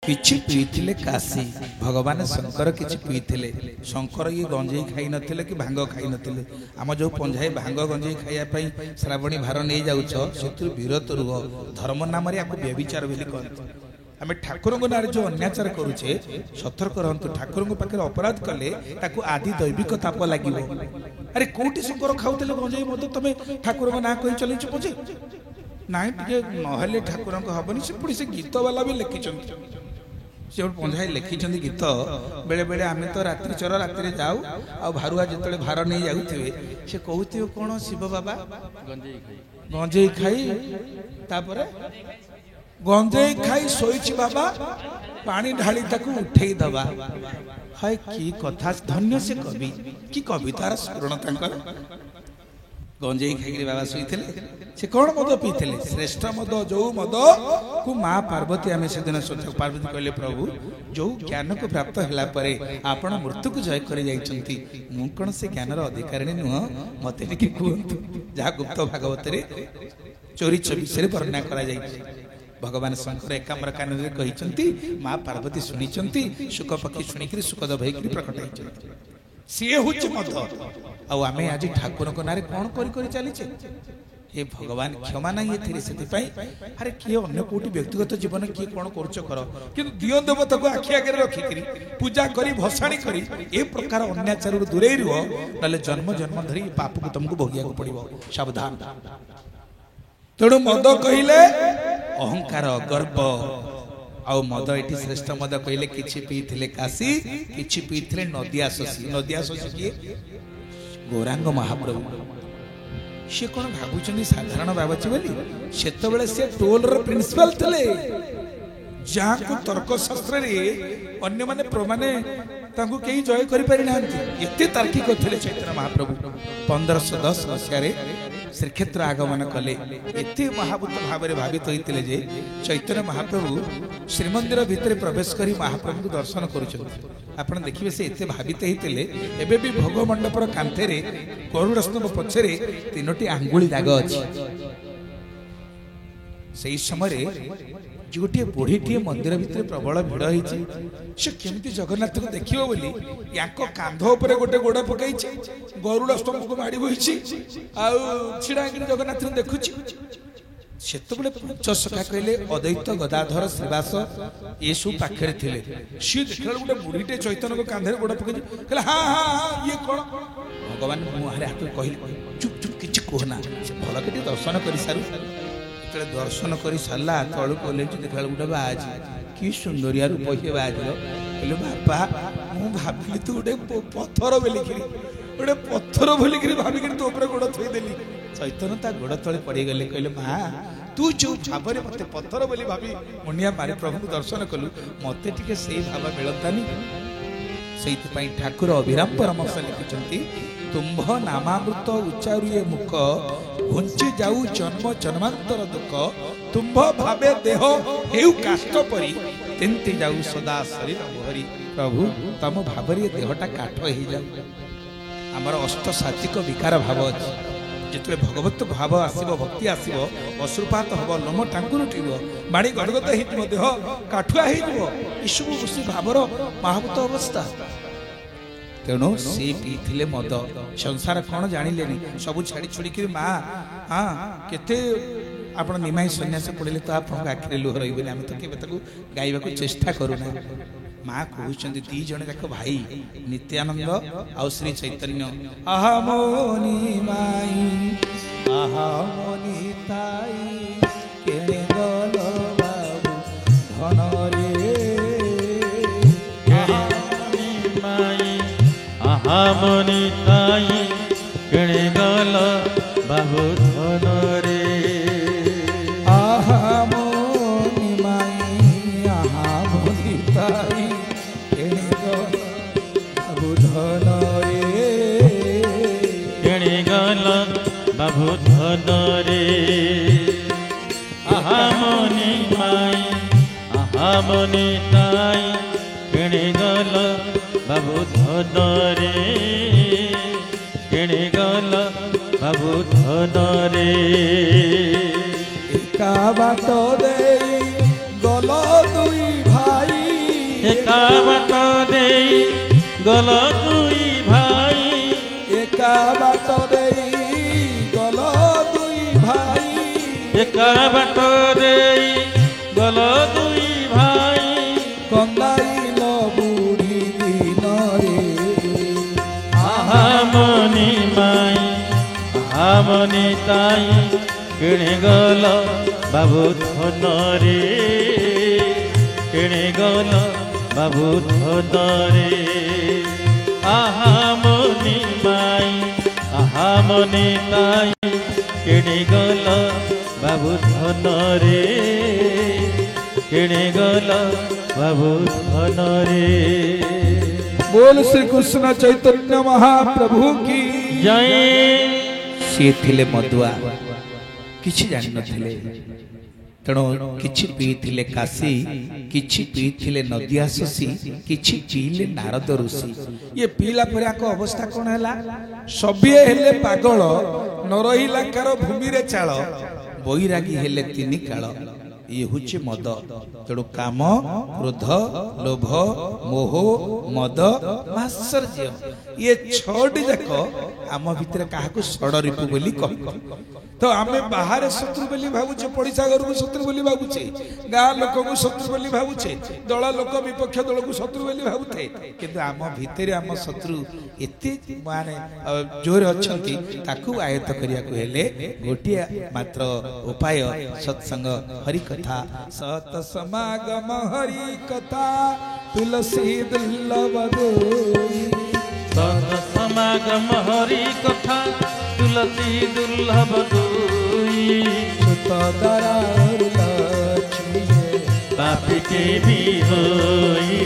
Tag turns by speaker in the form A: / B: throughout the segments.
A: किछि पीथिले काशी भगवान शंकर किछि पीथिले शंकर ये गंजेई खाई नथिले कि भांग खाई नथिले आम जो पंजाई भांग गंजेई खाइया पई श्रावणी भार नहीं जाउछ सेतु विरत रुह धर्म नाम रे आको व्यभिचार बोली कहत आमे ठाकुर को नारे जो अन्याचार करूछे सतर्क रहंतु ठाकुर को पाखे अपराध कले ताकू आदि दैविक ताप लागिवो अरे कोठी शंकर खाउतले गंजेई मत तमे ठाकुर को ना कहि चलिछ पजे नाइ टिके नहले ठाकुर को हबनी से पुडी से गीत वाला भी लिखिछन से पंजाई लिखिं गीत बेले बेले आम तो रात्रि चर रात्रि जाऊ आ भारुआ जिते भार नहीं जाऊे से कहते कौन शिव बाबा गंजेई खाई तापर गंजेई खाई शोची बाबा पानी ढाली ताकू उठे दबा हाय की कथा धन्य से कवि की कवितार स्मरण तांकर गंजेई खाई बाबा शोते से कौन मद पीते श्रेष्ठ मद जो मद को माँ पार्वती आम से दिन पार्वती कहले प्रभु जो ज्ञान को प्राप्त है आपण मृत्यु को जय कर कौन से ज्ञान अधिकारी नुह मत कहतु जहाँ गुप्त भागवत चोरी विषय वर्णना कर भगवान शंकर एकाम्र कान कहते माँ पार्वती शुणी सुख पक्षी शुणिक सुखद भई प्रकट होती सी हूँ मद आमे आज ठाकुर को नारे कौन कर चली हे भगवान क्षमा नहीं ये अरे किए अन्य कोटी व्यक्तिगत जीवन किए कौन कर दियो देवता को आखि आगे रखिक पूजा करी भसाणी करी ए प्रकार अन्याचार दूरे रुह ना जन्म जन्म धरी पाप को तुमको भोगिया पड़ो सावधान तेणु मद कहले अहंकार गर्व आउ मद ये श्रेष्ठ मद कहले किछि पीथिले काशी किछि पीथिले नदिया शशी किए गौरांग महाप्रभु सी कौन भावुं साधारण बाबाजी बोली से टोल प्रिंसिपल थे जहाँ को तर्कशास्त्र अन्य माने प्रमाणे कहीं जय कर तार्किक थे चैतन्य महाप्रभु 1510 मसीह श्रीक्षेत्र आगमन कले एत महाभूत भाव भावित होते जे चैतन्य महाप्रभु श्रीमंदिर भितर प्रवेश कर महाप्रभु को दर्शन कर देखिए से एत भावित होते एवं भी भोग मंडपर कांथे गरुड़ स्तंभ पछरे 3टी आंगुली दाग अच्छी से समय गोटे बुढ़ीटे मंदिर भितर प्रबल भिड़ होती जगन्नाथ को देखियो बोली या कांध उपर गोटे गोड़ पकई गरुड़ स्तंभ को माड़ी बही छिड़ा जगन्नाथ देखुची से पंचसखा कहले अद्वैत गदाधर श्रीवास ये सब पाखे थे सी देखा गोटे बुढ़ीटे चैतन्य को कांधे गोड़ पकई कहले हाँ हाँ हाँ ये कौन भगवान मुहर हाथ कहले चुप चुप किसी कहना भल के दर्शन कर सारू दर्शन कर सारा तलू कले देखा गोटे बाज कि सुंदरिया रूप से बाजर कहले बापा मु भाविली तू गोटे पत्थर बोलिकी गोटे पत्थर बोलिकी भाविक तो गोड़ थोदेली चैतन्य ता गोड़ तले पड़गले कहले माँ तू जो भाव में मत पत्थर बोली भावी मुंडिया मारी प्रभु को दर्शन कलु मत टे से भाव मिलतानी से ठाकुर अभिराम परामर्श लिखिं तुम्भ नामामृत उच्चारुए मुख घुंची जाऊ जन्म जन्मांतर दुख तुम्भ भावे देह हेउ काष्ट परी तेंती जाऊ सदा शरीर भरी प्रभु तम भावरे देहटा काठ हो जाऊ आमर अष्ट सात्विक विकार भाव अच्छी जिते भगवत भाव आसब भक्ति आसब अश्रुपात हम लोम टांकुर उठब बाणी गड़गत हो देह काठुआ हो भावर महाभूत अवस्था तेणु सी पीथिले मद संसार कौन जानिले सब छाड़ी छुड़ी माँ हाँ केते आप निमाई सन्यास पड़े तो आप आखिरे लुह रही आम तो केवल गाइबा चेष्टा करूना माँ कहते दी जन जाक भाई नित्यानंद आउ श्री चैतन्य अहमोनी माई अहमोनी ताई केणे गल बाबू धन रे
B: अहमोनी ताई केणे गल बाबू धन रे
A: अहमोनी माई अहमोनी ताई
B: बाबू धन रे अहमोनी माई अहमोनी ताई केणे गल बाबू धन रे केणे गल बाबू धन रे
A: एका बाट दे गल दुई भाई
B: एका बाट देई गल दुई भाई
A: एका बाट देई गल दुई भाई
B: एका बाट देई गल दुई भाई
A: कंदाइल बुढ़ी दिन रे
B: आहा मनी माई आहा मनी ताई किणे गल बाबू धन रे किणे गल बाबू धन रे आहा मनी माई आहा मनी ताई किणे गल बाबू धन रे किणे गल बाबू धन रे।
A: बोल श्री कृष्ण चैतन्य महाप्रभु की
B: जय।
A: सी थिले मधुआ किछि जानि नथिले तेणु किछि पीथिले काशी किछि पीथिले नदिया शशी किछि पीले नारद ऋषि ये पीला पर आको अवस्था कोन हैला सबिए हेले पागल न रहिला कार भूमि रे चाळ बैरागी हेले तिनि काळ ये हुचे मद तेणु काम क्रोध लोभ मोह मद मात्सर्य ये छटी जाक आम भितर क्या षड रिपु बोली कह तो आम बाहर शत्रु बोली भावुचे पड़िशा घर को शत्रु बोली भावुचे गाँ लोक को शत्रु बोली भावुचे दल लोक विपक्ष दल को शत्रु बोली भावुथे किंतु आम भितर आम शत्रु एते माने जोर अच्छी ताकू आयत्त करिया को हेले गोटिया मात्र उपाय सत्संग हरि कथा सत समागम हरि कथा तुलसी दुर्लभ दोई
B: सत समागम हरि कथा तुलसी दुर्लभ दोई
A: सुत दरा लक्ष्मी
B: पापी के भी होई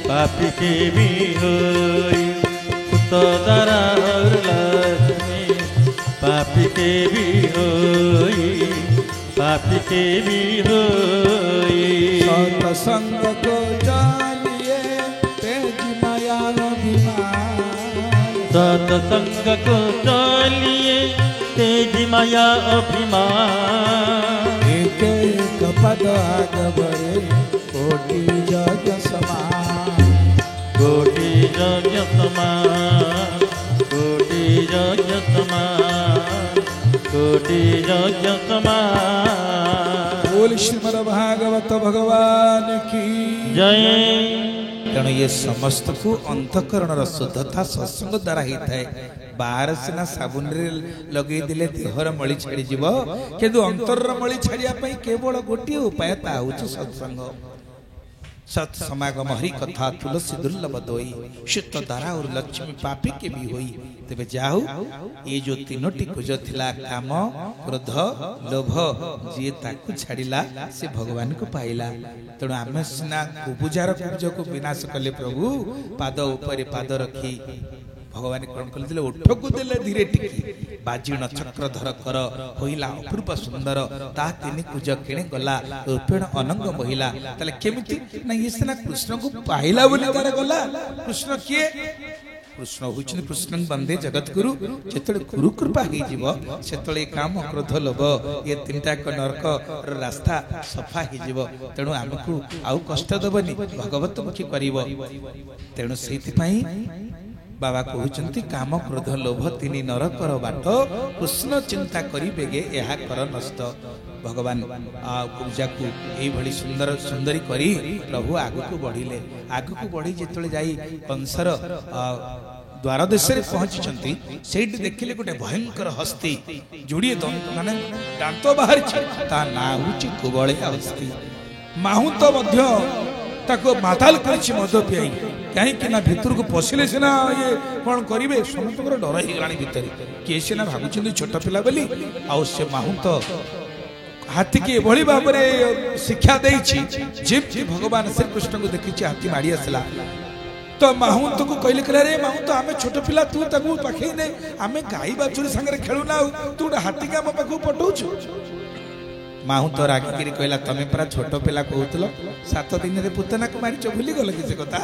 B: पापी के भी होई सुत दरा लक्ष्मी पापी के भी होई पापी के भी होई
A: सत्संग को जानिए तेज माया अभिमान
B: सत्संग को चलिए तेज माया अभिमान
A: एक एक पद आग बढ़े कोटि यज्ञ समान
B: कोटि यज्ञ समान कोटि यज्ञ समान कोटि यज्ञ समान।
A: बोल श्रीमद् भागवत भगवान की
B: जय।
A: तेणु ये समस्त को अंतकरण शुद्धता सत्संग द्वारा ही थाए बाहर सिना साबुन रे लगे दिले देहर मळी छाड़ी जीव किंतु अंतर मळी छाड़िया पई केवल गोटी उपाय ता होछ सत्संग सत समागम हरि कथा तुलसी दुर्लभ दोई शुद्ध धारा और लक्ष्मी पापी के भी होई तेबे जाहु ये जो तीनोटी कुज थिला काम क्रोध लोभ जे ताकू छाड़िला से भगवान को पाइला तेणु आमे सिना कुबुजार कुबुज को विनाश कले प्रभु पाद ऊपर पाद रखी भगवान कौन कर उठ को देले धीरे टिकी बाजीण चक्रधर कर होइला अपूर्व सुंदर ता तिनि कुज किणे गला रूपेण अनंग महिला तले केमिति ना ये सिना कृष्ण को पाइला बोली तार गला कृष्ण किए कृष्ण होचन कृष्ण बंदे जगत गुरु जेतले गुरु कृपा हे जीव सेतले काम क्रोध लोभ ये तीनटा क नरक रास्ता सफा हे जीव तेणु हमकु आउ कष्ट दबनी भगवत मुखी करिवो तेणु सेति पई बाबा कहते काम क्रोध लोभ तीन नरकर बाट कृष्ण चिंता करी बेगे यह कर नष्ट भगवान पूजा को यही सुंदर सुंदरी करी प्रभु आगु को बढ़िले आगु को बढ़ी जिते जाई कंसर द्वार देश पहुंची से देखिले गोटे भयंकर हस्ती जोड़िए माने दांत बाहर ता ना होची कुबळिया हस्ती माहुंत मध्य ताको माताल करछि मद पियाई कहीं ना भितर को पशिले सिना ये कौन करेंगे समस्त डर हो गला भितर किए सीना भावुं छोट पिला बोली आउ से माहुंत हाथी की एभली भाव में शिक्षा देती भगवान श्रीकृष्ण को देखी हाथी माड़ी आसला तो माहुंत को कहले कहला रे माहुंत आमे छोट पिला तू ताकू पाखे ने आमे गाई बाछुरी संगे खेलुना तू हाथी के आम पाखु पठाउछु माहुंत रागिकी कहला तमें परा छोट पिला कहूल 7 दिन रे पुतना को मारिच भूली गल कि से कथा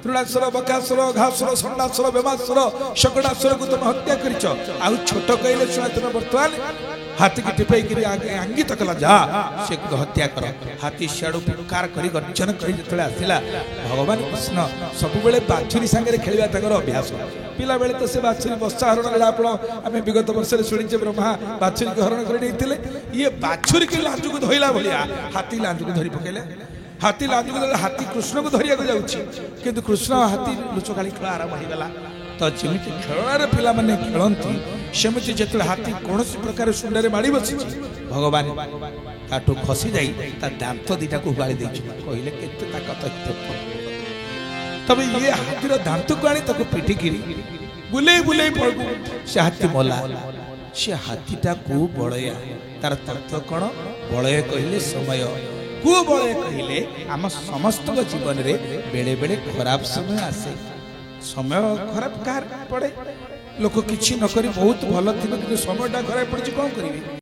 A: तृणासुर बकासुर घासुर षंडासुर बेमासुर शकड़ासुर को तुम हत्या करिच आउ छोट कहले सुना तुम वर्तमान हाथी की टिपेकरी अंगित कला जा से हत्या कर हाथी सियाड़ू पुकार करी गर्जन करी जतले आसिला भगवान कृष्ण सब बेले बाछुरी संगे खेलिबा तकर अभ्यास पिला बेले तो से बाछुरी बस्ता हरण बेला आपण आमे विगत वर्ष रे सुनिचे ब्रह्मा बाछुरी के हरण करी देथिले ये बाछुरी के लांजू को धोइला भलिया हाथी लांजू को धरि पकेले हाथी लांजू को हाथी कृष्ण को धरिया को जाउची किंतु कृष्ण हाथी लुचकाली खेल आरंभ हो गला तो जमिति खेलार पिला माने खेलंती सेमिति जेतले हाथी कोनोसी प्रकार सुंडरे माडी बसी भगवान काटू खसी जाई ता दांत दीटा को उगाली देछि कहिले केते ताकत तबे ये हाथीर दांत को आनी ताको पिटी गिरी बुले बुले पड़गु से हाथी मोला से हाथीटा को बळया तार तत्व कोन बळय कहिले समय को बळय कहिले आम समस्त जीवन रे बेले बेले खराब समय आसे समय खराब कार पड़े लोक किछि न करी बहुत भल थी कि समयटा खराब पड़ी कौन करेंगे।